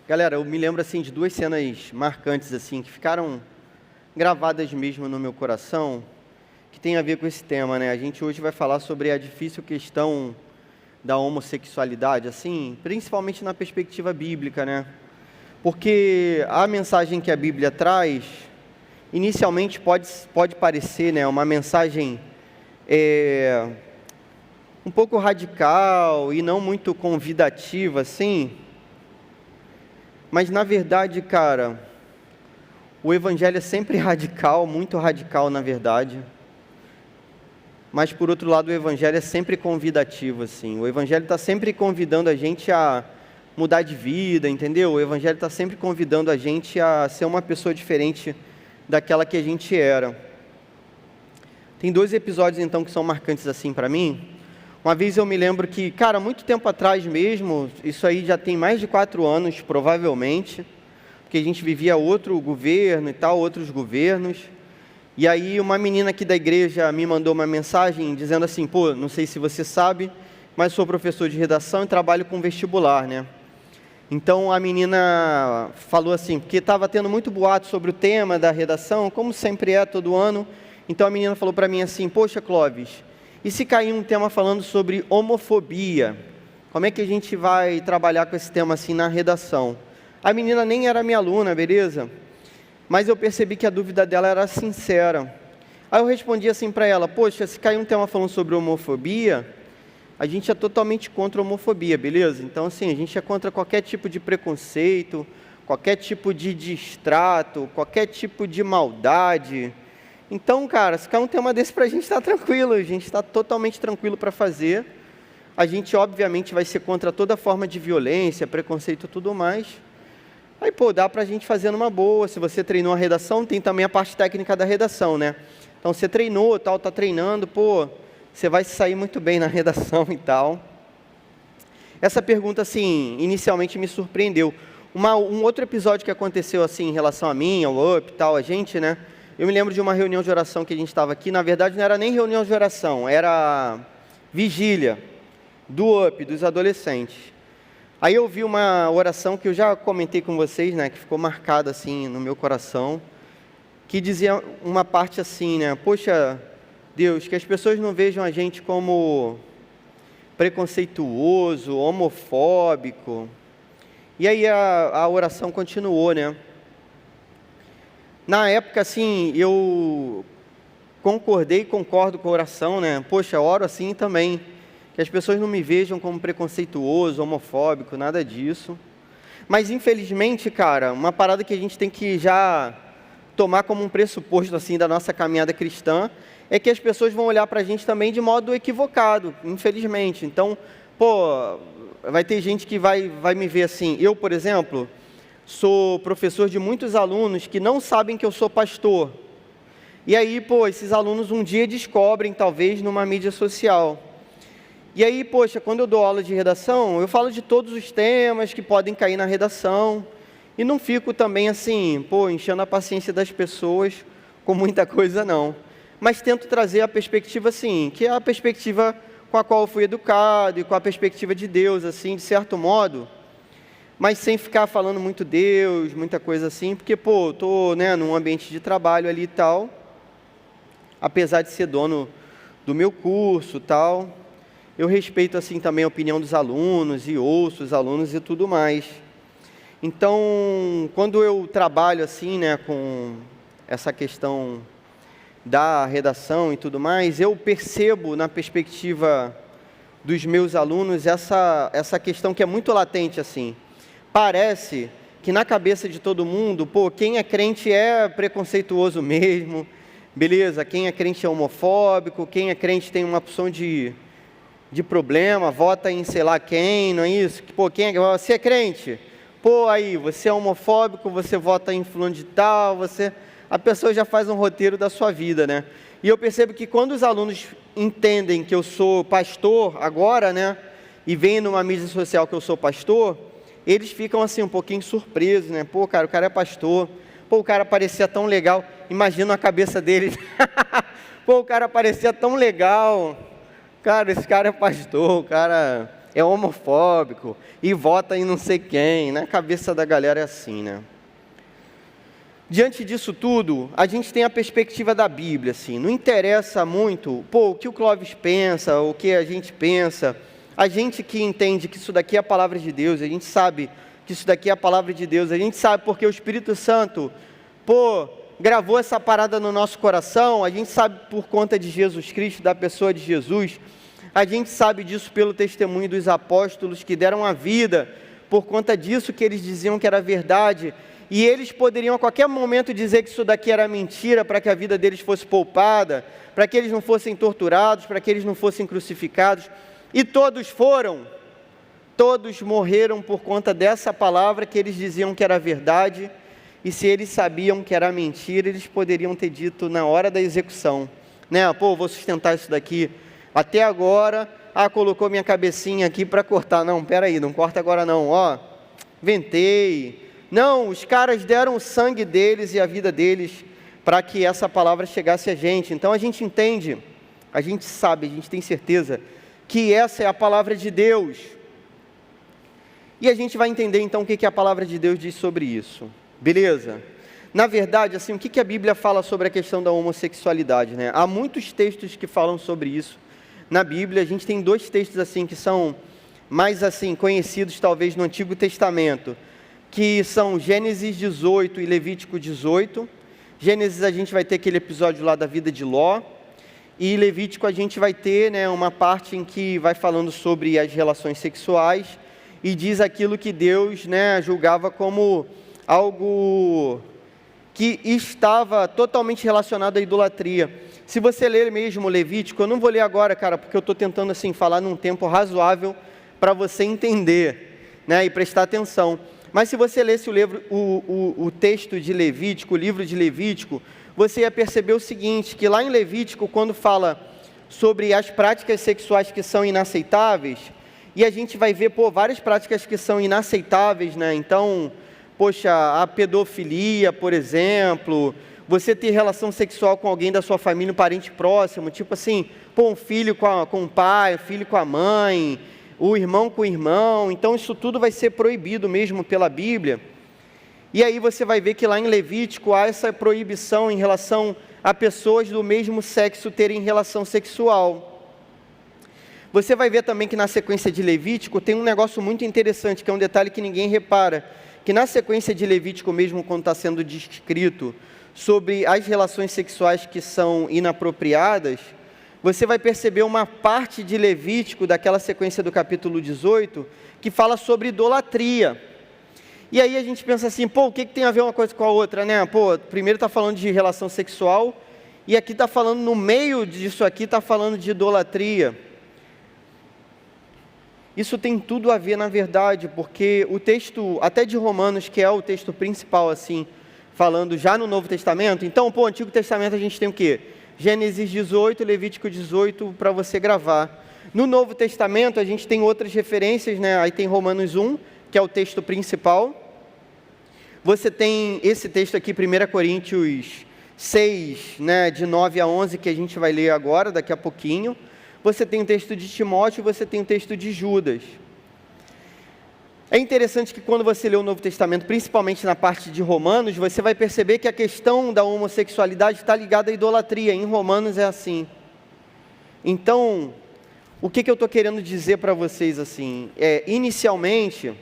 Galera, eu me lembro assim de duas cenas marcantes assim que ficaram gravadas mesmo no meu coração, que tem a ver com esse tema, né? A gente hoje vai falar sobre a difícil questão da homossexualidade, assim, principalmente na perspectiva bíblica, né? Porque a mensagem que a Bíblia traz, inicialmente pode parecer, né, uma mensagem um pouco radical e não muito convidativa, assim. Mas na verdade, cara, o Evangelho é sempre radical, muito radical na verdade. Mas por outro lado, o Evangelho é sempre convidativo, assim. O Evangelho está sempre convidando a gente a mudar de vida, entendeu? O Evangelho está sempre convidando a gente a ser uma pessoa diferente daquela que a gente era. Tem dois episódios, então, que são marcantes, assim, para mim. Uma vez eu me lembro que, cara, muito tempo atrás mesmo, isso aí já tem mais de 4 anos, provavelmente, porque a gente vivia outro governo e tal, outros governos. E aí uma menina aqui da igreja me mandou uma mensagem dizendo assim, pô, não sei se você sabe, mas sou professor de redação e trabalho com vestibular, né? Então a menina falou assim, porque estava tendo muito boato sobre o tema da redação, como sempre é todo ano. Então a menina falou para mim assim, poxa, Clóvis, e se cair um tema falando sobre homofobia? Como é que a gente vai trabalhar com esse tema assim na redação? A menina nem era minha aluna, beleza? Mas eu percebi que a dúvida dela era sincera. Aí eu respondi assim para ela, poxa, se cair um tema falando sobre homofobia, a gente é totalmente contra a homofobia, beleza? Então, assim, a gente é contra qualquer tipo de preconceito, qualquer tipo de distrato, qualquer tipo de maldade. Então, cara, se cair um tema desse para a gente está tranquilo, a gente está totalmente tranquilo para fazer. A gente, obviamente, vai ser contra toda forma de violência, preconceito e tudo mais. Aí, pô, dá para a gente fazer numa boa. Se você treinou a redação, tem também a parte técnica da redação, né? Então, você treinou, tal, tá treinando, pô, você vai sair muito bem na redação e tal. Essa pergunta, assim, inicialmente me surpreendeu. Um outro episódio que aconteceu, assim, em relação a mim, ao UP e tal, a gente, né? Eu me lembro de uma reunião de oração que a gente estava aqui. Na verdade, não era nem reunião de oração, era vigília do UP, dos adolescentes. Aí eu vi uma oração que eu já comentei com vocês, né, que ficou marcada assim no meu coração, que dizia uma parte assim, né, poxa, Deus, que as pessoas não vejam a gente como preconceituoso, homofóbico. E aí a oração continuou, né. Na época, assim, eu concordei e concordo com a oração, né, poxa, oro assim também, que as pessoas não me vejam como preconceituoso, homofóbico, nada disso. Mas, infelizmente, cara, uma parada que a gente tem que já tomar como um pressuposto, assim, da nossa caminhada cristã, é que as pessoas vão olhar para a gente também de modo equivocado, infelizmente. Então, pô, vai ter gente que vai me ver assim. Eu, por exemplo, sou professor de muitos alunos que não sabem que eu sou pastor. E aí, pô, esses alunos um dia descobrem, talvez, numa mídia social. E aí, poxa, quando eu dou aula de redação, eu falo de todos os temas que podem cair na redação, e não fico também assim, pô, enchendo a paciência das pessoas com muita coisa não. Mas tento trazer a perspectiva assim, que é a perspectiva com a qual eu fui educado, e com a perspectiva de Deus, assim, de certo modo, mas sem ficar falando muito Deus, muita coisa assim, porque, pô, eu tô, né, num ambiente de trabalho ali e tal, apesar de ser dono do meu curso e tal, eu respeito assim também a opinião dos alunos e ouço os alunos e tudo mais. Então, quando eu trabalho assim, né, com essa questão da redação e tudo mais, eu percebo na perspectiva dos meus alunos essa questão que é muito latente assim. Parece que na cabeça de todo mundo, pô, quem é crente é preconceituoso mesmo, beleza? Quem é crente é homofóbico, quem é crente tem uma opção de problema, vota em sei lá quem, não é isso? Pô, você é crente? Pô, aí, você é homofóbico, você vota em fulano de tal, a pessoa já faz um roteiro da sua vida, né? E eu percebo que quando os alunos entendem que eu sou pastor agora, né, e veem numa mídia social que eu sou pastor, eles ficam assim um pouquinho surpresos, né? Pô, cara, o cara é pastor, pô, o cara parecia tão legal, imagina a cabeça dele, pô, o cara parecia tão legal, cara, esse cara é pastor, o cara é homofóbico e vota em não sei quem, né? A cabeça da galera é assim, né? Diante disso tudo, a gente tem a perspectiva da Bíblia, assim, não interessa muito, o que o Clóvis pensa, o que a gente pensa, a gente que entende que isso daqui é a palavra de Deus, a gente sabe que isso daqui é a palavra de Deus, a gente sabe porque o Espírito Santo, gravou essa parada no nosso coração, a gente sabe por conta de Jesus Cristo, da pessoa de Jesus, a gente sabe disso pelo testemunho dos apóstolos que deram a vida, por conta disso que eles diziam que era verdade, e eles poderiam a qualquer momento dizer que isso daqui era mentira, para que a vida deles fosse poupada, para que eles não fossem torturados, para que eles não fossem crucificados, e todos morreram por conta dessa palavra que eles diziam que era verdade, e se eles sabiam que era mentira, eles poderiam ter dito na hora da execução, né? Vou sustentar isso daqui, até agora, colocou minha cabecinha aqui para cortar, não, peraí, não corta agora não, inventei. Não, os caras deram o sangue deles e a vida deles para que essa palavra chegasse a gente. Então a gente entende, a gente sabe, a gente tem certeza que essa é a palavra de Deus. E a gente vai entender então o que a palavra de Deus diz sobre isso. Beleza? Na verdade, assim, o que a Bíblia fala sobre a questão da homossexualidade, né? Há muitos textos que falam sobre isso na Bíblia. A gente tem 2 textos assim que são mais assim conhecidos talvez no Antigo Testamento, que são Gênesis 18 e Levítico 18. Gênesis a gente vai ter aquele episódio lá da vida de Ló, e Levítico a gente vai ter, né, uma parte em que vai falando sobre as relações sexuais, e diz aquilo que Deus, né, julgava como algo que estava totalmente relacionado à idolatria. Se você ler mesmo Levítico, eu não vou ler agora, cara, porque eu estou tentando assim, falar num tempo razoável para você entender, né, e prestar atenção. Mas se você lesse o texto de Levítico, o livro de Levítico, você ia perceber o seguinte, que lá em Levítico, quando fala sobre as práticas sexuais que são inaceitáveis, e a gente vai ver, várias práticas que são inaceitáveis, né? Então, a pedofilia, por exemplo, você ter relação sexual com alguém da sua família, um parente próximo, tipo assim, um filho com o pai, o filho com a mãe, o irmão com o irmão, então isso tudo vai ser proibido mesmo pela Bíblia. E aí você vai ver que lá em Levítico há essa proibição em relação a pessoas do mesmo sexo terem relação sexual. Você vai ver também que na sequência de Levítico tem um negócio muito interessante, que é um detalhe que ninguém repara, que na sequência de Levítico mesmo, quando está sendo descrito sobre as relações sexuais que são inapropriadas, você vai perceber uma parte de Levítico, daquela sequência do capítulo 18, que fala sobre idolatria. E aí a gente pensa assim, o que tem a ver uma coisa com a outra, né? Primeiro está falando de relação sexual, e aqui está falando, no meio disso aqui, está falando de idolatria. Isso tem tudo a ver, na verdade, porque o texto, até de Romanos, que é o texto principal, assim, falando já no Novo Testamento, então, Antigo Testamento a gente tem o quê? Gênesis 18, Levítico 18, para você gravar. No Novo Testamento, a gente tem outras referências, né? Aí tem Romanos 1, que é o texto principal. Você tem esse texto aqui, 1 Coríntios 6, né, de 9 a 11, que a gente vai ler agora, daqui a pouquinho. Você tem o texto de Timóteo, você tem o texto de Judas. É interessante que quando você lê o Novo Testamento, principalmente na parte de Romanos, você vai perceber que a questão da homossexualidade está ligada à idolatria. Em Romanos é assim. Então, o que eu estou querendo dizer para vocês assim? Inicialmente,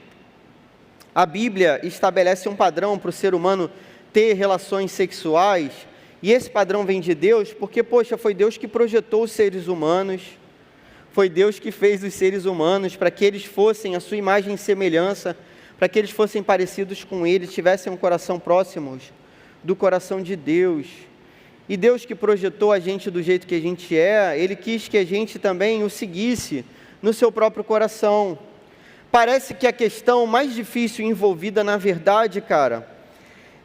a Bíblia estabelece um padrão para o ser humano ter relações sexuais, e esse padrão vem de Deus, porque, foi Deus que projetou os seres humanos, foi Deus que fez os seres humanos para que eles fossem a sua imagem e semelhança, para que eles fossem parecidos com Ele, tivessem um coração próximo do coração de Deus. E Deus que projetou a gente do jeito que a gente Ele quis que a gente também o seguisse no seu próprio coração. Parece que a questão mais difícil envolvida, na verdade, cara,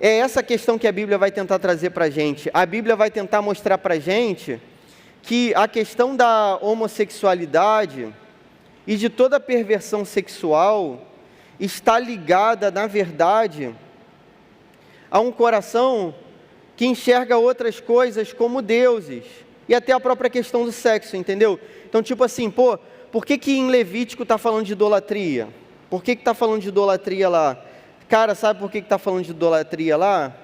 é essa questão que a Bíblia vai tentar trazer para a gente. A Bíblia vai tentar mostrar para a gente que a questão da homossexualidade e de toda a perversão sexual está ligada, na verdade, a um coração que enxerga outras coisas como deuses, e até a própria questão do sexo, entendeu? Então, tipo assim, por que em Levítico está falando de idolatria? Por que está falando de idolatria lá? Cara, sabe por que está falando de idolatria lá?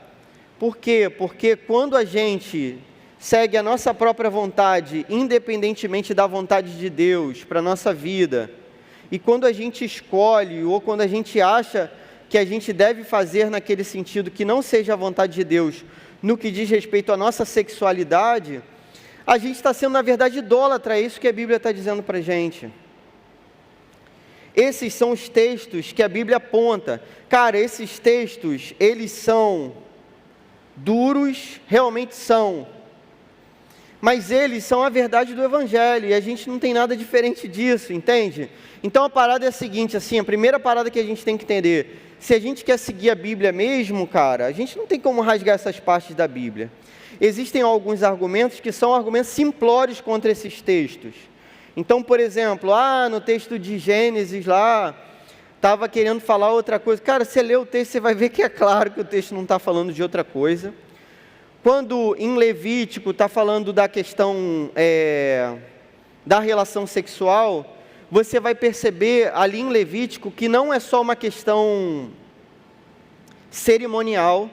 Por quê? Porque quando a gente segue a nossa própria vontade, independentemente da vontade de Deus para a nossa vida, e quando a gente escolhe, ou quando a gente acha que a gente deve fazer naquele sentido que não seja a vontade de Deus, no que diz respeito à nossa sexualidade, a gente está sendo, na verdade, idólatra, é isso que a Bíblia está dizendo para a gente. Esses são os textos que a Bíblia aponta. Cara, esses textos, eles são duros, realmente são, mas eles são a verdade do Evangelho, e a gente não tem nada diferente disso, entende? Então a parada é a seguinte, assim, a primeira parada que a gente tem que entender, se a gente quer seguir a Bíblia mesmo, cara, a gente não tem como rasgar essas partes da Bíblia. Existem alguns argumentos que são argumentos simplórios contra esses textos. Então, por exemplo, no texto de Gênesis lá, estava querendo falar outra coisa. Cara, você lê o texto, você vai ver que é claro que o texto não está falando de outra coisa. Quando em Levítico está falando da questão da relação sexual, você vai perceber ali em Levítico que não é só uma questão cerimonial,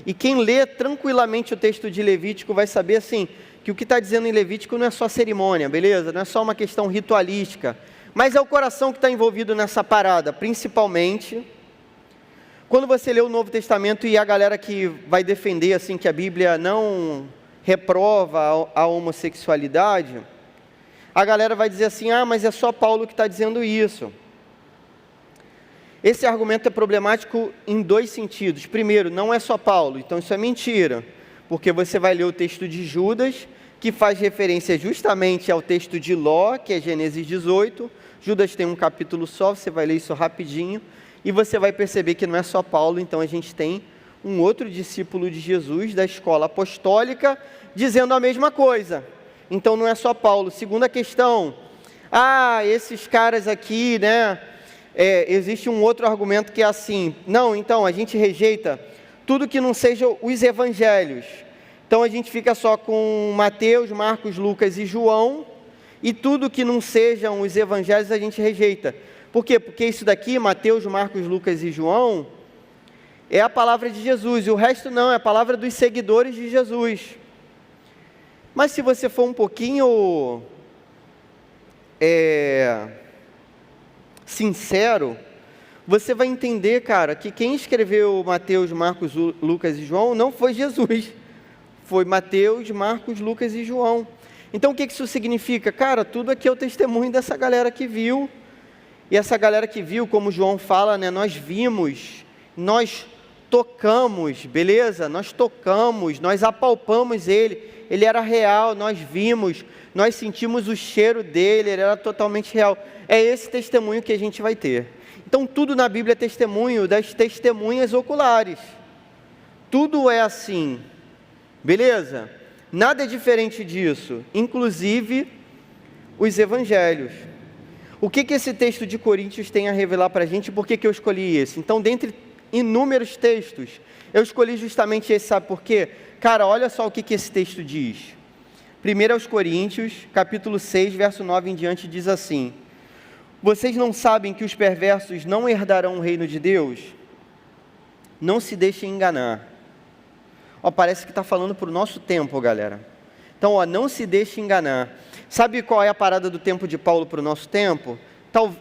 e quem lê tranquilamente o texto de Levítico vai saber assim, que o que está dizendo em Levítico não é só cerimônia, beleza? Não é só uma questão ritualística, mas é o coração que está envolvido nessa parada, principalmente quando você lê o Novo Testamento e a galera que vai defender assim, que a Bíblia não reprova a homossexualidade, a galera vai dizer assim, mas é só Paulo que está dizendo isso. Esse argumento é problemático em dois sentidos. Primeiro, não é só Paulo, então isso é mentira, porque você vai ler o texto de Judas, que faz referência justamente ao texto de Ló, que é Gênesis 18, Judas tem um capítulo só, você vai ler isso rapidinho, e você vai perceber que não é só Paulo, então a gente tem um outro discípulo de Jesus, da escola apostólica, dizendo a mesma coisa. Então não é só Paulo. Segunda questão, esses caras aqui, né, existe um outro argumento que é assim, não, então a gente rejeita tudo que não seja os evangelhos. Então a gente fica só com Mateus, Marcos, Lucas e João, e tudo que não sejam os evangelhos a gente rejeita. Por quê? Porque isso daqui, Mateus, Marcos, Lucas e João, é a palavra de Jesus, e o resto não, é a palavra dos seguidores de Jesus. Mas se você for um pouquinho sincero, você vai entender, cara, que quem escreveu Mateus, Marcos, Lucas e João não foi Jesus, foi Mateus, Marcos, Lucas e João. Então o que isso significa? Cara, tudo aqui é o testemunho dessa galera que viu, e essa galera que viu, como João fala, né, nós vimos, nós tocamos, beleza? Nós tocamos, nós apalpamos ele era real, nós vimos, nós sentimos o cheiro dele, ele era totalmente real. É esse testemunho que a gente vai ter. Então tudo na Bíblia é testemunho das testemunhas oculares. Tudo é assim, beleza? Nada é diferente disso, inclusive os evangelhos. O que esse texto de Coríntios tem a revelar para a gente? Por que eu escolhi esse? Então, dentre inúmeros textos, eu escolhi justamente esse, sabe por quê? Cara, olha só o que esse texto diz. 1 aos Coríntios, capítulo 6, verso 9 em diante, diz assim: vocês não sabem que os perversos não herdarão o reino de Deus? Não se deixem enganar. Parece que está falando para o nosso tempo, galera. Então, não se deixe enganar. Sabe qual é a parada do tempo de Paulo para o nosso tempo?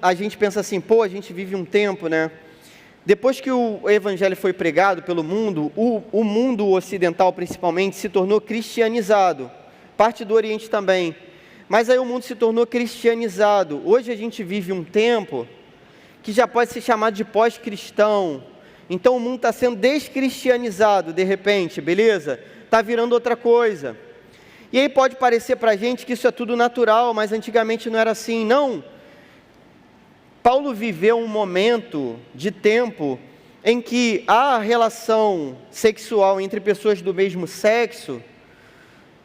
A gente pensa assim, a gente vive um tempo, né? Depois que o evangelho foi pregado pelo mundo, o mundo ocidental principalmente se tornou cristianizado, parte do Oriente também, mas aí o mundo se tornou cristianizado. Hoje a gente vive um tempo que já pode ser chamado de pós-cristão, então o mundo está sendo descristianizado de repente, beleza? Está virando outra coisa. E aí pode parecer para a gente que isso é tudo natural, mas antigamente não era assim, não. Paulo viveu um momento de tempo em que a relação sexual entre pessoas do mesmo sexo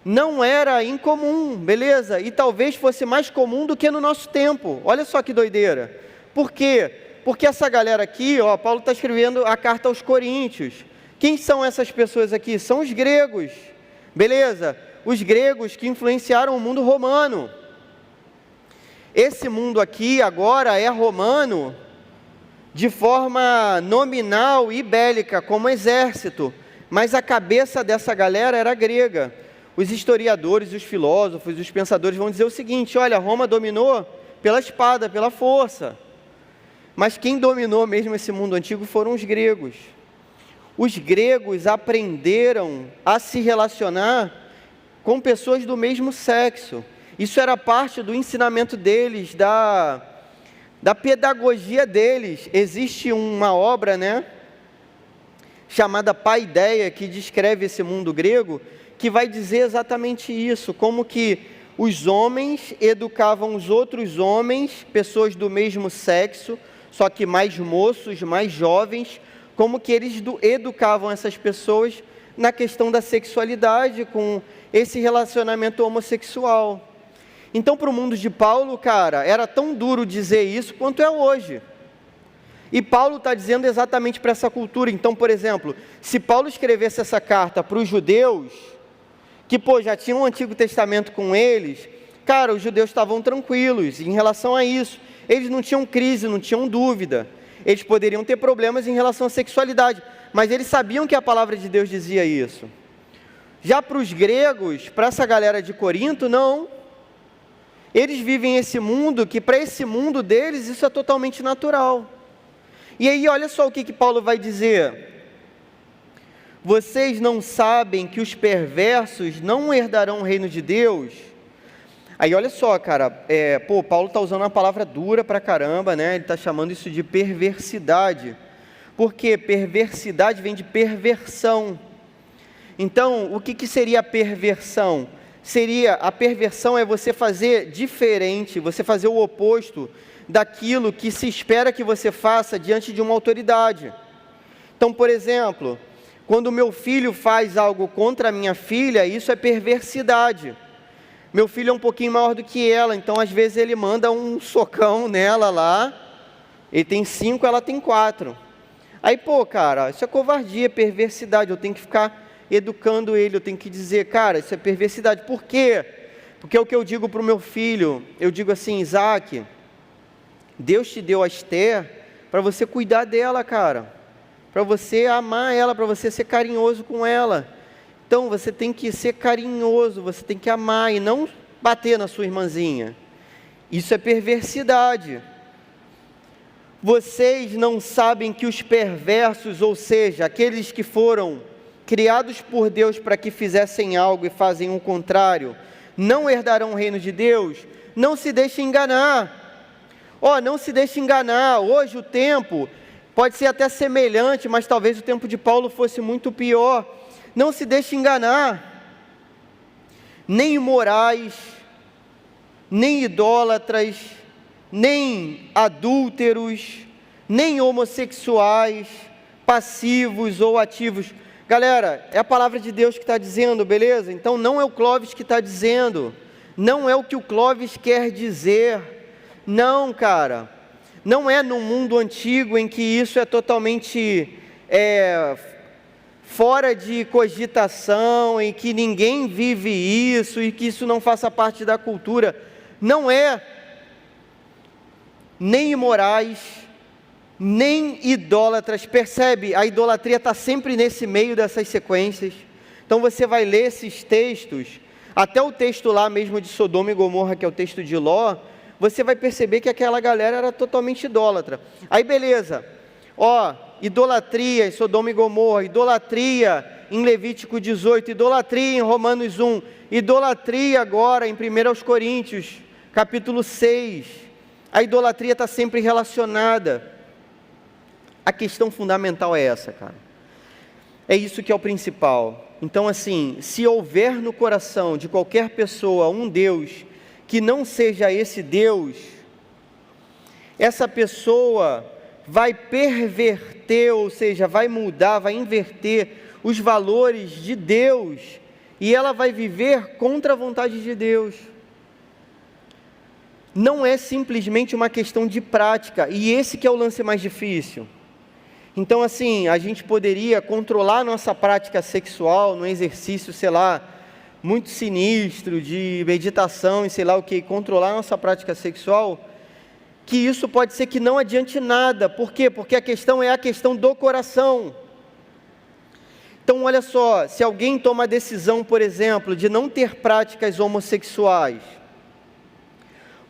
não era incomum, beleza? E talvez fosse mais comum do que no nosso tempo. Olha só que doideira. Por quê? Porque essa galera aqui, Paulo está escrevendo a carta aos Coríntios. Quem são essas pessoas aqui? São os gregos, beleza? Os gregos que influenciaram o mundo romano. esse mundo aqui agora é romano de forma nominal e bélica, como exército, mas a cabeça dessa galera era grega. Os historiadores, os filósofos, os pensadores vão dizer o seguinte: olha, Roma dominou pela espada, pela força, mas quem dominou mesmo esse mundo antigo foram os gregos. Os gregos aprenderam a se relacionar com pessoas do mesmo sexo. Isso era parte do ensinamento deles, da pedagogia deles. Existe uma obra, chamada Paideia, que descreve esse mundo grego, que vai dizer exatamente isso, como que os homens educavam os outros homens, pessoas do mesmo sexo, só que mais moços, mais jovens, como que eles educavam essas pessoas na questão da sexualidade, com esse relacionamento homossexual. Então, para o mundo de Paulo, cara, era tão duro dizer isso quanto é hoje. E Paulo está dizendo exatamente para essa cultura. Então, por exemplo, se Paulo escrevesse essa carta para os judeus, que já tinham o Antigo Testamento com eles, cara, os judeus estavam tranquilos em relação a isso. Eles não tinham crise, não tinham dúvida. Eles poderiam ter problemas em relação à sexualidade, mas eles sabiam que a palavra de Deus dizia isso. Já para os gregos, para essa galera de Corinto, não. Eles vivem esse mundo que, para esse mundo deles, isso é totalmente natural. E aí, olha só o que Paulo vai dizer. Vocês não sabem que os perversos não herdarão o reino de Deus? Aí, olha só, cara, Paulo está usando uma palavra dura pra caramba, Ele está chamando isso de perversidade. Por quê? Perversidade vem de perversão. Então, o que seria a perversão? A perversão é você fazer diferente, você fazer o oposto daquilo que se espera que você faça diante de uma autoridade. Então, por exemplo, quando meu filho faz algo contra a minha filha, isso é perversidade. Meu filho é um pouquinho maior do que ela, então às vezes ele manda um socão nela lá, ele tem 5, ela tem 4. Aí, cara, isso é covardia, perversidade, eu tenho que ficar educando ele, eu tenho que dizer, cara, isso é perversidade. Por quê? Porque é o que eu digo para o meu filho, eu digo assim: Isaac, Deus te deu a Esther para você cuidar dela, cara, para você amar ela, para você ser carinhoso com ela. Então, você tem que ser carinhoso, você tem que amar e não bater na sua irmãzinha. Isso é perversidade. Vocês não sabem que os perversos, ou seja, aqueles que foram criados por Deus para que fizessem algo e fazem o contrário, não herdarão o reino de Deus? Não se deixe enganar. Não se deixe enganar. Hoje o tempo pode ser até semelhante, mas talvez o tempo de Paulo fosse muito pior. Não se deixe enganar, nem imorais, nem idólatras, nem adúlteros, nem homossexuais, passivos ou ativos. Galera, é a palavra de Deus que está dizendo, beleza? Então não é o Clóvis que está dizendo, não é o que o Clóvis quer dizer. Não, cara, não é no mundo antigo em que isso é totalmente fora de cogitação, em que ninguém vive isso e que isso não faça parte da cultura. Não é nem imorais, nem idólatras. Percebe? A idolatria está sempre nesse meio dessas sequências. Então você vai ler esses textos, até o texto lá mesmo de Sodoma e Gomorra, que é o texto de Ló, você vai perceber que aquela galera era totalmente idólatra. Aí beleza, idolatria em Sodoma e Gomorra, idolatria em Levítico 18, idolatria em Romanos 1, idolatria agora em 1 Coríntios, capítulo 6. A idolatria está sempre relacionada. A questão fundamental é essa, cara. É isso que é o principal. Então, assim, se houver no coração de qualquer pessoa um Deus que não seja esse Deus, essa pessoa vai perverter, ou seja, vai mudar, vai inverter os valores de Deus, e ela vai viver contra a vontade de Deus. Não é simplesmente uma questão de prática, e esse que é o lance mais difícil. Então, assim, a gente poderia controlar a nossa prática sexual no exercício, muito sinistro de meditação e sei lá o que, controlar a nossa prática sexual, que isso pode ser que não adiante nada. Por quê? Porque a questão é a questão do coração. Então, olha só, se alguém toma a decisão, por exemplo, de não ter práticas homossexuais,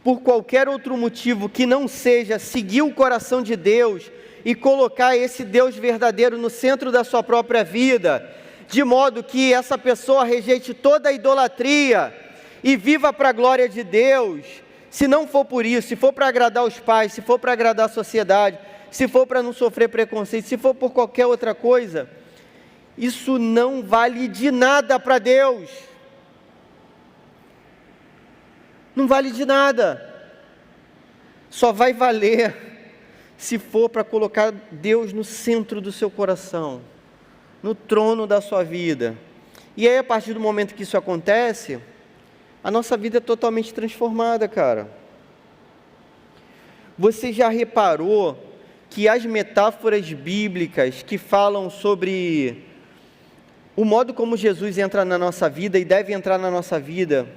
por qualquer outro motivo que não seja seguir o coração de Deus e colocar esse Deus verdadeiro no centro da sua própria vida, de modo que essa pessoa rejeite toda a idolatria e viva para a glória de Deus, se não for por isso, se for para agradar os pais, se for para agradar a sociedade, se for para não sofrer preconceito, se for por qualquer outra coisa, isso não vale de nada para Deus. Não vale de nada. Só vai valer se for para colocar Deus no centro do seu coração, no trono da sua vida. E aí, a partir do momento que isso acontece, a nossa vida é totalmente transformada, cara. Você já reparou que as metáforas bíblicas que falam sobre o modo como Jesus entra na nossa vida e deve entrar na nossa vida,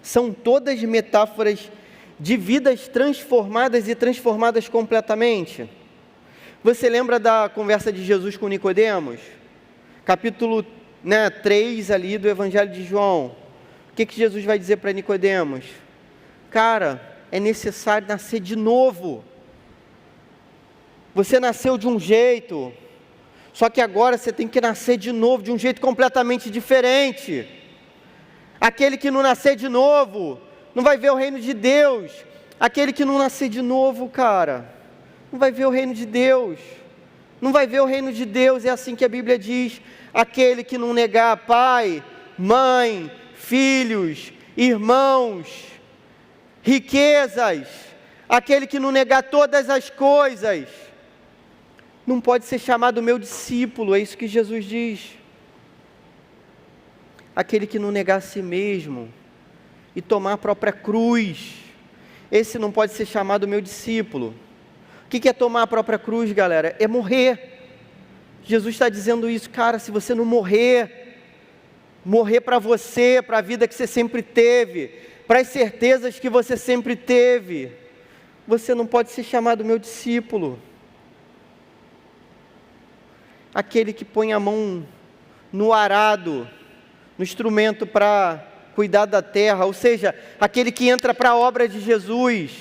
são todas metáforas de vidas transformadas e transformadas completamente? Você lembra da conversa de Jesus com Nicodemos? Capítulo 3 ali do Evangelho de João. O que Jesus vai dizer para Nicodemos? Cara, é necessário nascer de novo. Você nasceu de um jeito, só que agora você tem que nascer de novo, de um jeito completamente diferente. Aquele que não nascer de novo, não vai ver o reino de Deus. Aquele que não nascer de novo, cara, não vai ver o reino de Deus. Não vai ver o reino de Deus, é assim que a Bíblia diz. Aquele que não negar pai, mãe, filhos, irmãos, riquezas, aquele que não negar todas as coisas, não pode ser chamado meu discípulo, é isso que Jesus diz. Aquele que não negar a si mesmo e tomar a própria cruz, esse não pode ser chamado meu discípulo. O que é tomar a própria cruz, galera? É morrer. Jesus está dizendo isso, cara, se você não morrer para você, para a vida que você sempre teve, para as certezas que você sempre teve, você não pode ser chamado meu discípulo. Aquele que põe a mão no arado, no instrumento para cuidar da terra, ou seja, aquele que entra para a obra de Jesus,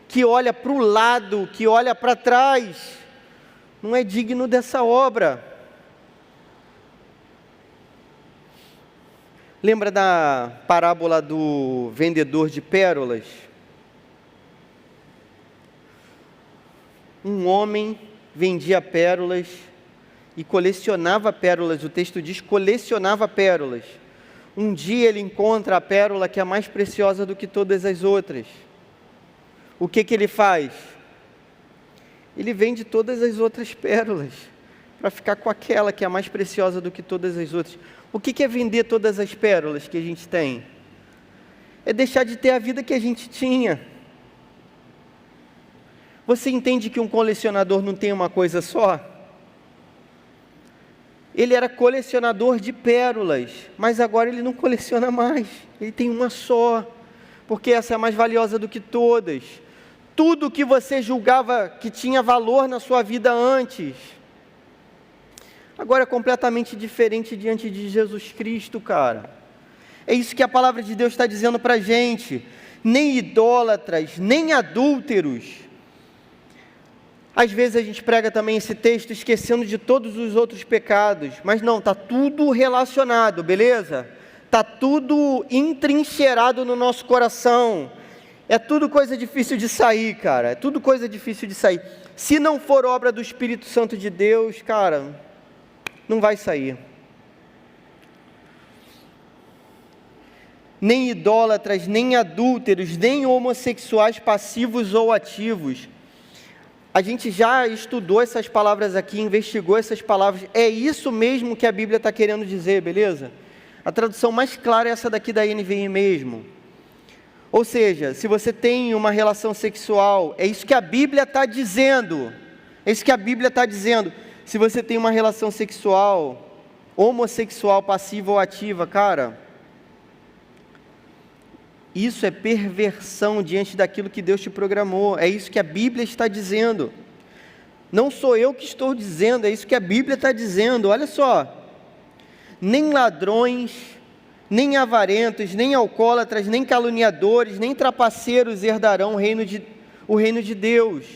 que olha para o lado, que olha para trás, não é digno dessa obra. Lembra da parábola do vendedor de pérolas? Um homem vendia pérolas e colecionava pérolas, o texto diz colecionava pérolas. Um dia ele encontra a pérola que é mais preciosa do que todas as outras. O que ele faz? Ele vende todas as outras pérolas para ficar com aquela que é mais preciosa do que todas as outras. O que é vender todas as pérolas que a gente tem? É deixar de ter a vida que a gente tinha. Você entende que um colecionador não tem uma coisa só? Ele era colecionador de pérolas, mas agora ele não coleciona mais. Ele tem uma só, porque essa é a mais valiosa do que todas. Tudo que você julgava que tinha valor na sua vida antes, agora é completamente diferente diante de Jesus Cristo, cara. É isso que a palavra de Deus está dizendo para a gente. Nem idólatras, nem adúlteros. Às vezes a gente prega também esse texto esquecendo de todos os outros pecados, mas não, está tudo relacionado, beleza? Está tudo entrincheirado no nosso coração. É tudo coisa difícil de sair, cara, é tudo coisa difícil de sair. Se não for obra do Espírito Santo de Deus, cara, não vai sair. Nem idólatras, nem adúlteros, nem homossexuais passivos ou ativos. A gente já estudou essas palavras aqui, investigou essas palavras. É isso mesmo que a Bíblia está querendo dizer, beleza? A tradução mais clara é essa daqui da NVI mesmo. Ou seja, se você tem uma relação sexual, é isso que a Bíblia está dizendo. É isso que a Bíblia está dizendo. Se você tem uma relação sexual homossexual passiva ou ativa, cara, isso é perversão diante daquilo que Deus te programou. É isso que a Bíblia está dizendo. Não sou eu que estou dizendo, é isso que a Bíblia está dizendo. Olha só, nem ladrões, nem avarentos, nem alcoólatras, nem caluniadores, nem trapaceiros herdarão o reino de Deus.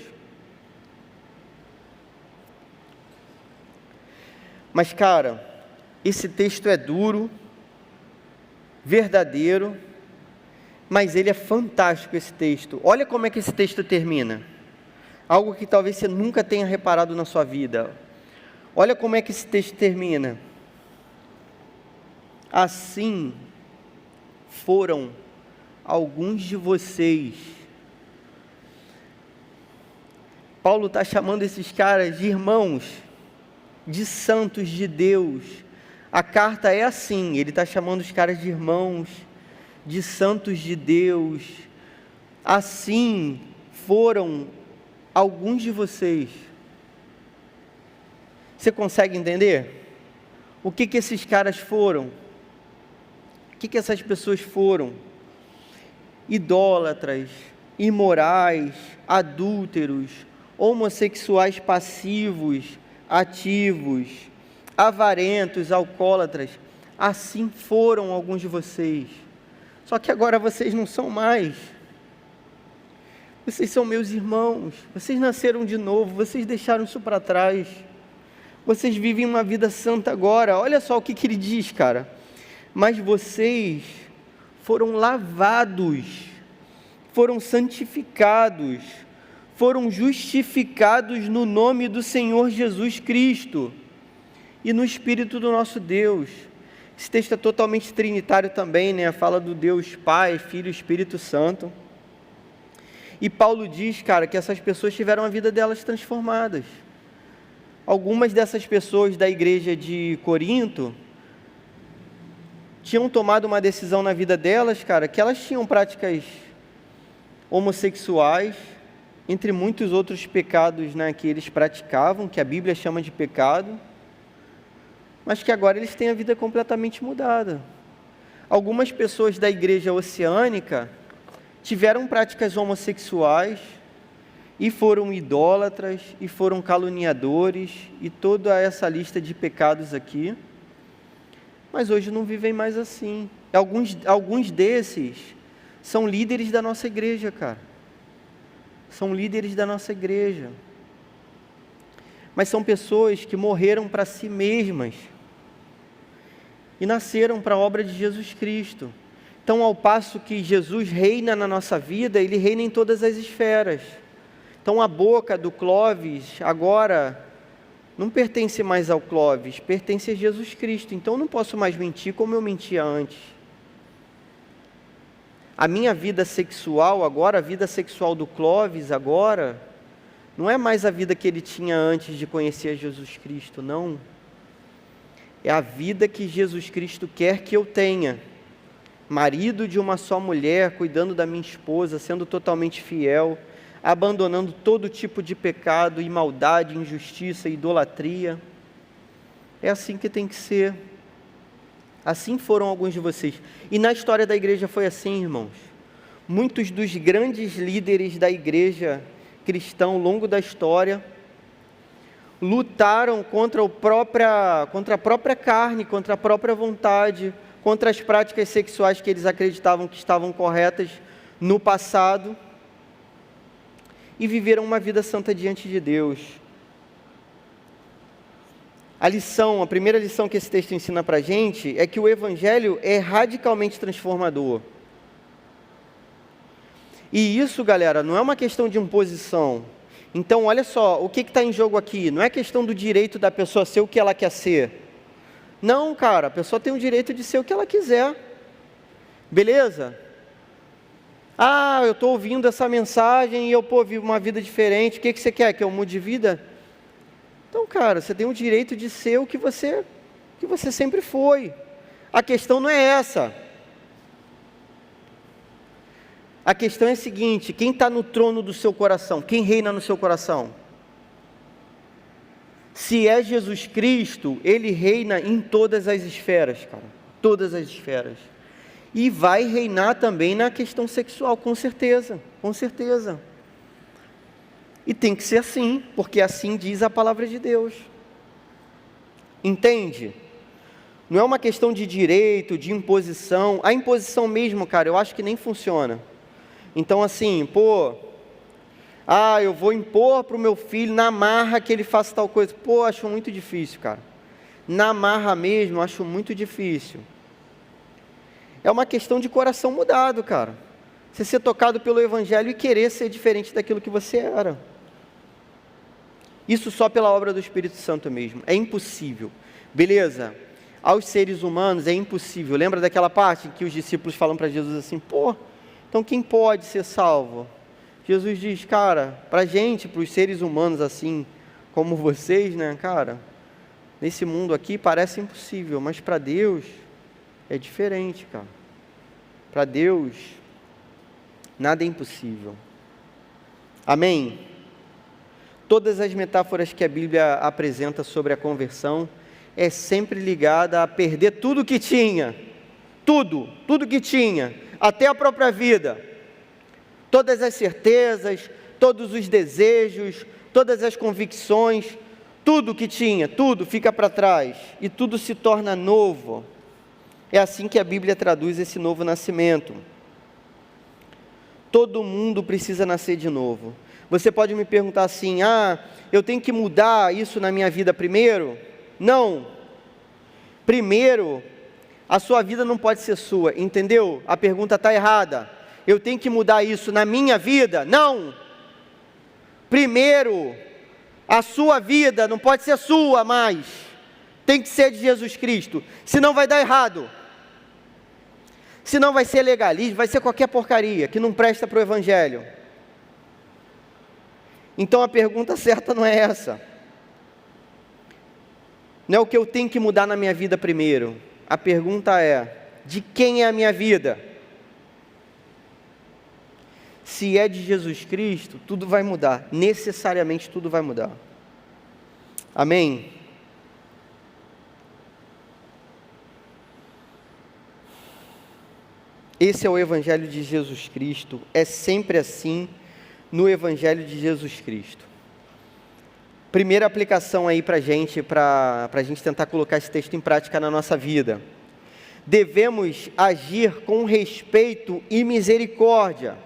Mas, cara, esse texto é duro, verdadeiro, mas ele é fantástico, esse texto. Olha como é que esse texto termina. Algo que talvez você nunca tenha reparado na sua vida. Olha como é que esse texto termina. Assim foram alguns de vocês. Paulo está chamando esses caras de irmãos, de santos de Deus. A carta é assim, ele está chamando os caras de irmãos, de santos de Deus. Assim foram alguns de vocês. Você consegue entender? O que esses caras foram? O que essas pessoas foram? Idólatras, imorais, adúlteros, homossexuais passivos, ativos, avarentos, alcoólatras. Assim foram alguns de vocês. Só que agora vocês não são mais. Vocês são meus irmãos. Vocês nasceram de novo. Vocês deixaram isso para trás. Vocês vivem uma vida santa agora. Olha só o que ele diz, cara. Mas vocês foram lavados, foram santificados, foram justificados no nome do Senhor Jesus Cristo e no Espírito do nosso Deus. Esse texto é totalmente trinitário também, né? Fala do Deus Pai, Filho e Espírito Santo. E Paulo diz, cara, que essas pessoas tiveram a vida delas transformadas. Algumas dessas pessoas da igreja de Corinto tinham tomado uma decisão na vida delas, cara, que elas tinham práticas homossexuais, entre muitos outros pecados, né, que eles praticavam, que a Bíblia chama de pecado, mas que agora eles têm a vida completamente mudada. Algumas pessoas da igreja oceânica tiveram práticas homossexuais e foram idólatras e foram caluniadores e toda essa lista de pecados aqui, mas hoje não vivem mais assim. Alguns desses são líderes da nossa igreja, cara. São líderes da nossa igreja. Mas são pessoas que morreram para si mesmas e nasceram para a obra de Jesus Cristo. Então, ao passo que Jesus reina na nossa vida, Ele reina em todas as esferas. Então, a boca do Clóvis agora não pertence mais ao Clóvis, pertence a Jesus Cristo. Então, eu não posso mais mentir como eu mentia antes. A minha vida sexual agora, a vida sexual do Clóvis agora, não é mais a vida que ele tinha antes de conhecer Jesus Cristo, não. É a vida que Jesus Cristo quer que eu tenha. Marido de uma só mulher, cuidando da minha esposa, sendo totalmente fiel, abandonando todo tipo de pecado e maldade, injustiça, idolatria. É assim que tem que ser. Assim foram alguns de vocês. E na história da igreja foi assim, irmãos. Muitos dos grandes líderes da igreja cristã ao longo da história lutaram contra a própria carne, contra a própria vontade, contra as práticas sexuais que eles acreditavam que estavam corretas no passado e viveram uma vida santa diante de Deus. A primeira lição que esse texto ensina para a gente é que o Evangelho é radicalmente transformador. E isso, galera, não é uma questão de imposição. Então, olha só, o que está em jogo aqui? Não é questão do direito da pessoa ser o que ela quer ser. Não, cara, a pessoa tem o direito de ser o que ela quiser. Beleza? Ah, eu estou ouvindo essa mensagem e eu vivo uma vida diferente. O que você quer? Que eu mude de vida? Então, cara, você tem o direito de ser o que você sempre foi. A questão não é essa. A questão é a seguinte: quem está no trono do seu coração? Quem reina no seu coração? Se é Jesus Cristo, Ele reina em todas as esferas, cara. Todas as esferas. E vai reinar também na questão sexual, com certeza. Com certeza. E tem que ser assim, porque assim diz a palavra de Deus. Entende? Não é uma questão de direito, de imposição. A imposição mesmo, cara, eu acho que nem funciona. Então assim, eu vou impor para o meu filho na marra que ele faça tal coisa. Acho muito difícil, cara. Na marra mesmo, acho muito difícil. É uma questão de coração mudado, cara. Você ser tocado pelo Evangelho e querer ser diferente daquilo que você era. Isso só pela obra do Espírito Santo mesmo. É impossível. Beleza? Aos seres humanos é impossível. Lembra daquela parte que os discípulos falam para Jesus assim, então quem pode ser salvo? Jesus diz, cara, para gente, para os seres humanos assim, como vocês, né, cara, nesse mundo aqui parece impossível, mas para Deus é diferente, cara. Para Deus, nada é impossível. Amém? Todas as metáforas que a Bíblia apresenta sobre a conversão é sempre ligada a perder tudo que tinha, tudo que tinha, até a própria vida. Todas as certezas, todos os desejos, todas as convicções, tudo que tinha, tudo fica para trás e tudo se torna novo. É assim que a Bíblia traduz esse novo nascimento. Todo mundo precisa nascer de novo. Você pode me perguntar assim, eu tenho que mudar isso na minha vida primeiro? Não. Primeiro, a sua vida não pode ser sua, entendeu? A pergunta está errada. Eu tenho que mudar isso na minha vida? Não. Primeiro, a sua vida não pode ser sua mais. Tem que ser de Jesus Cristo. Senão vai dar errado. Senão vai ser legalismo, vai ser qualquer porcaria que não presta para o Evangelho. Então a pergunta certa não é essa. Não é o que eu tenho que mudar na minha vida primeiro. A pergunta é, de quem é a minha vida? Se é de Jesus Cristo, tudo vai mudar. Necessariamente tudo vai mudar. Amém? Esse é o Evangelho de Jesus Cristo. É sempre assim no Evangelho de Jesus Cristo. Primeira aplicação aí para a gente tentar colocar esse texto em prática na nossa vida. Devemos agir com respeito e misericórdia.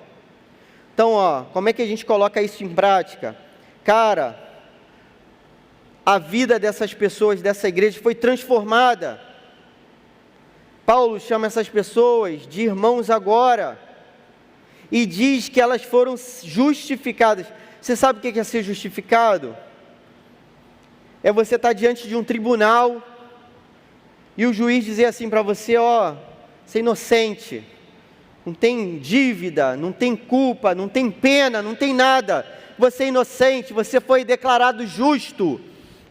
Então, como é que a gente coloca isso em prática? Cara, a vida dessas pessoas, dessa igreja foi transformada. Paulo chama essas pessoas de irmãos agora e diz que elas foram justificadas. Você sabe o que é ser justificado? É você estar diante de um tribunal e o juiz dizer assim para você, você é inocente, não tem dívida, não tem culpa, não tem pena, não tem nada, você é inocente, você foi declarado justo,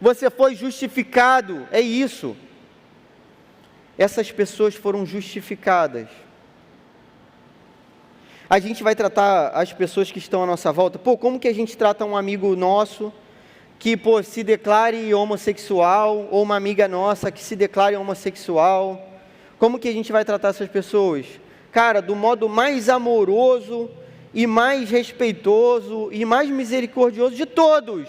você foi justificado, é isso. Essas pessoas foram justificadas. A gente vai tratar as pessoas que estão à nossa volta, como que a gente trata um amigo nosso que, se declare homossexual, ou uma amiga nossa que se declare homossexual? Como que a gente vai tratar essas pessoas? Cara, do modo mais amoroso, e mais respeitoso, e mais misericordioso de todos,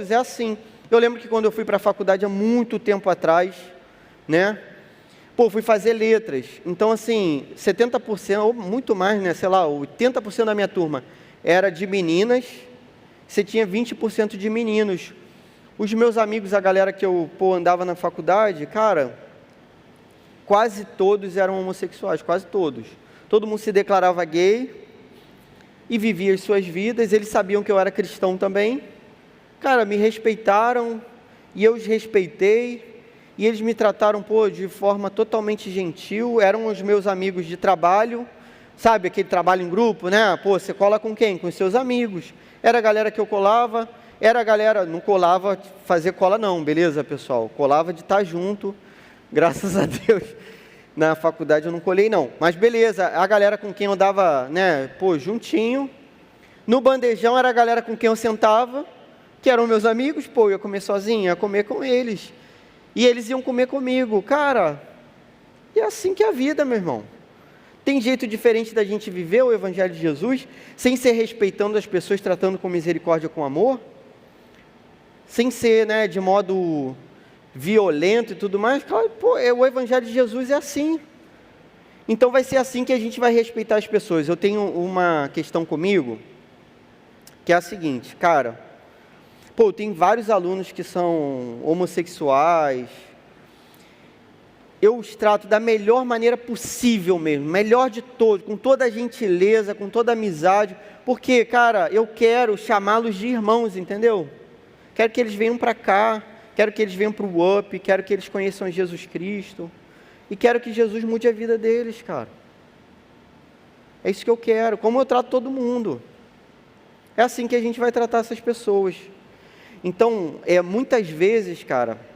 é assim. Eu lembro que quando eu fui para a faculdade há muito tempo atrás, né, fui fazer letras, então assim, 70%, ou muito mais, né, 80% da minha turma era de meninas, você tinha 20% de meninos. Os meus amigos, a galera que eu andava na faculdade, cara, quase todos eram homossexuais, quase todos. Todo mundo se declarava gay e vivia as suas vidas, eles sabiam que eu era cristão também. Cara, me respeitaram e eu os respeitei. E eles me trataram, de forma totalmente gentil, eram os meus amigos de trabalho, sabe, aquele trabalho em grupo, né? Você cola com quem? Com os seus amigos. Era a galera que eu colava, era a galera, não colava fazer cola não, beleza, pessoal? Colava de estar junto, graças a Deus. Na faculdade eu não colei não, mas beleza, a galera com quem eu andava, né, juntinho. No bandejão era a galera com quem eu sentava, que eram meus amigos, pô, eu ia comer sozinho, ia comer com eles, e eles iam comer comigo, cara, e é assim que é a vida, meu irmão. Tem jeito diferente da gente viver o Evangelho de Jesus, sem ser respeitando as pessoas, tratando com misericórdia, com amor, sem ser, né, de modo violento e tudo mais. Claro, pô, o Evangelho de Jesus é assim. Então vai ser assim que a gente vai respeitar as pessoas. Eu tenho uma questão comigo, que é a seguinte, cara, pô, tem vários alunos que são homossexuais, eu os trato da melhor maneira possível mesmo, melhor de todos, com toda a gentileza, com toda a amizade, porque, cara, eu quero chamá-los de irmãos, entendeu? Quero que eles venham para cá, quero que eles venham para o UP, quero que eles conheçam Jesus Cristo, e quero que Jesus mude a vida deles, cara. É isso que eu quero, como eu trato todo mundo. É assim que a gente vai tratar essas pessoas. Então, muitas vezes, cara,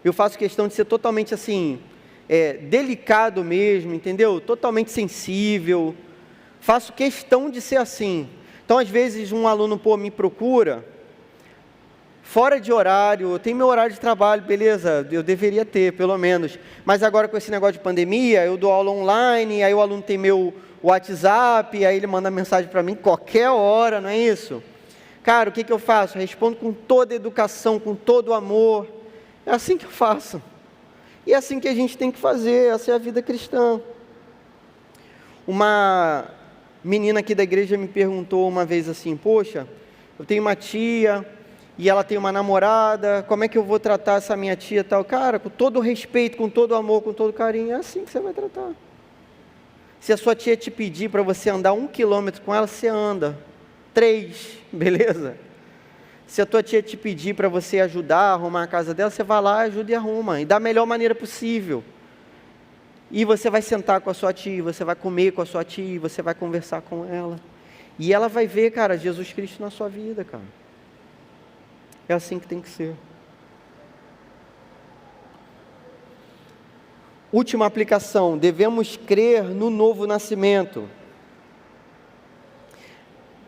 eu faço questão de ser totalmente assim, delicado mesmo, entendeu? Totalmente sensível. Faço questão de ser assim. Então, às vezes, um aluno, me procura, fora de horário, eu tenho meu horário de trabalho, beleza, eu deveria ter, pelo menos. Mas agora, com esse negócio de pandemia, eu dou aula online, aí o aluno tem meu WhatsApp, aí ele manda mensagem para mim qualquer hora, não é isso? Cara, o que eu faço? Eu respondo com toda a educação, com todo o amor. É assim que eu faço. E é assim que a gente tem que fazer, essa é a vida cristã. Uma menina aqui da igreja me perguntou uma vez assim, poxa, eu tenho uma tia e ela tem uma namorada, como é que eu vou tratar essa minha tia e tal? Cara, com todo o respeito, com todo o amor, com todo o carinho, é assim que você vai tratar. Se a sua tia te pedir para você andar 1 quilômetro com ela, você anda 3, beleza? Se a tua tia te pedir para você ajudar a arrumar a casa dela, você vai lá, ajuda e arruma, e da melhor maneira possível. E você vai sentar com a sua tia, você vai comer com a sua tia, você vai conversar com ela. E ela vai ver, cara, Jesus Cristo na sua vida, cara. É assim que tem que ser. Última aplicação, devemos crer no novo nascimento.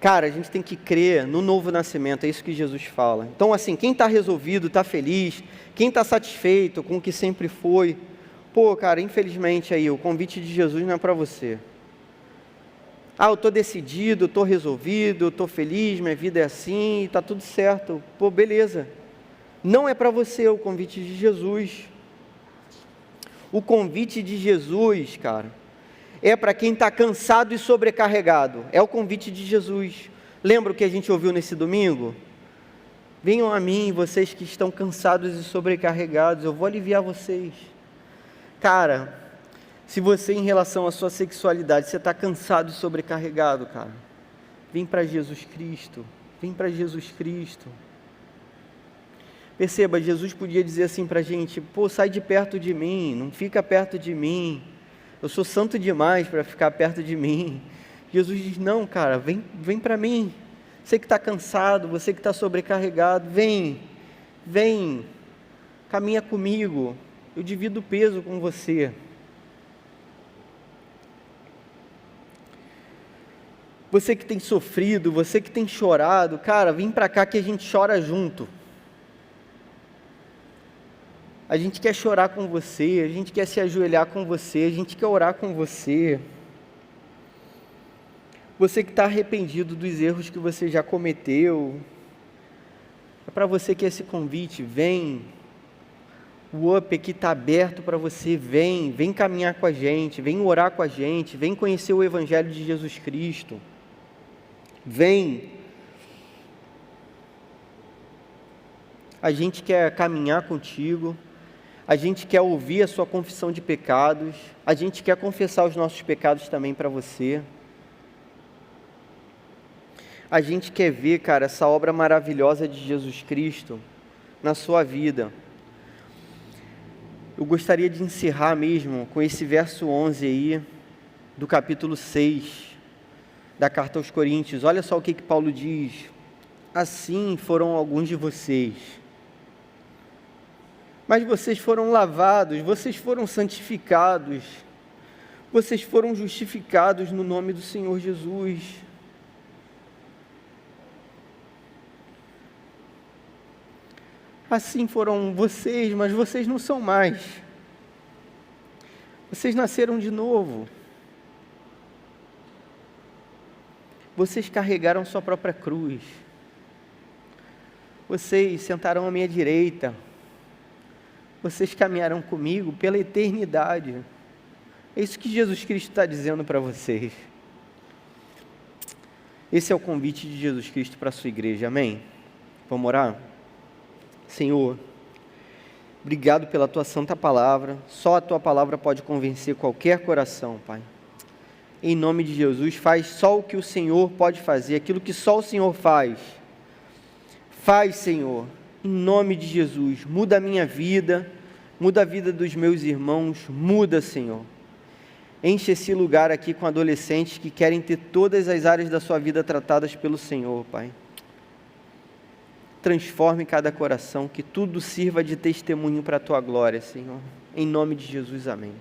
Cara, a gente tem que crer no novo nascimento, é isso que Jesus fala. Então, assim, quem está resolvido, está feliz, quem está satisfeito com o que sempre foi, cara, infelizmente aí, o convite de Jesus não é para você. Eu estou decidido, estou resolvido, estou feliz, minha vida é assim, está tudo certo. Beleza. Não é para você o convite de Jesus. O convite de Jesus, cara, é para quem está cansado e sobrecarregado. É o convite de Jesus. Lembra o que a gente ouviu nesse domingo? Venham a mim, vocês que estão cansados e sobrecarregados, eu vou aliviar vocês. Cara, se você, em relação à sua sexualidade, você está cansado e sobrecarregado, cara, vem para Jesus Cristo. Vem para Jesus Cristo. Perceba, Jesus podia dizer assim para a gente, sai de perto de mim, não fica perto de mim. Eu sou santo demais para ficar perto de mim. Jesus diz, não, cara, vem para mim. Você que está cansado, você que está sobrecarregado, vem, caminha comigo. Eu divido o peso com você. Você que tem sofrido, você que tem chorado, cara, vem para cá que a gente chora junto. A gente quer chorar com você, a gente quer se ajoelhar com você, a gente quer orar com você. Você que está arrependido dos erros que você já cometeu, é para você que é esse convite, vem. O UP aqui está aberto para você, vem caminhar com a gente, vem orar com a gente, vem conhecer o Evangelho de Jesus Cristo. Vem. A gente quer caminhar contigo. A gente quer ouvir a sua confissão de pecados, a gente quer confessar os nossos pecados também para você. A gente quer ver, cara, essa obra maravilhosa de Jesus Cristo na sua vida. Eu gostaria de encerrar mesmo com esse verso 11 aí, do capítulo 6, da carta aos Coríntios. Olha só o que Paulo diz. Assim foram alguns de vocês. Mas vocês foram lavados, vocês foram santificados, vocês foram justificados no nome do Senhor Jesus. Assim foram vocês, mas vocês não são mais. Vocês nasceram de novo. Vocês carregaram sua própria cruz. Vocês sentaram à minha direita. Vocês caminharão comigo pela eternidade. É isso que Jesus Cristo está dizendo para vocês. Esse é o convite de Jesus Cristo para a sua igreja, amém? Vamos orar? Senhor, obrigado pela tua santa palavra. Só a tua palavra pode convencer qualquer coração, Pai. Em nome de Jesus, faz só o que o Senhor pode fazer, aquilo que só o Senhor faz. Faz, Senhor, em nome de Jesus, muda a minha vida, muda a vida dos meus irmãos, muda, Senhor. Enche esse lugar aqui com adolescentes que querem ter todas as áreas da sua vida tratadas pelo Senhor, Pai. Transforme cada coração, que tudo sirva de testemunho para a tua glória, Senhor. Em nome de Jesus, amém.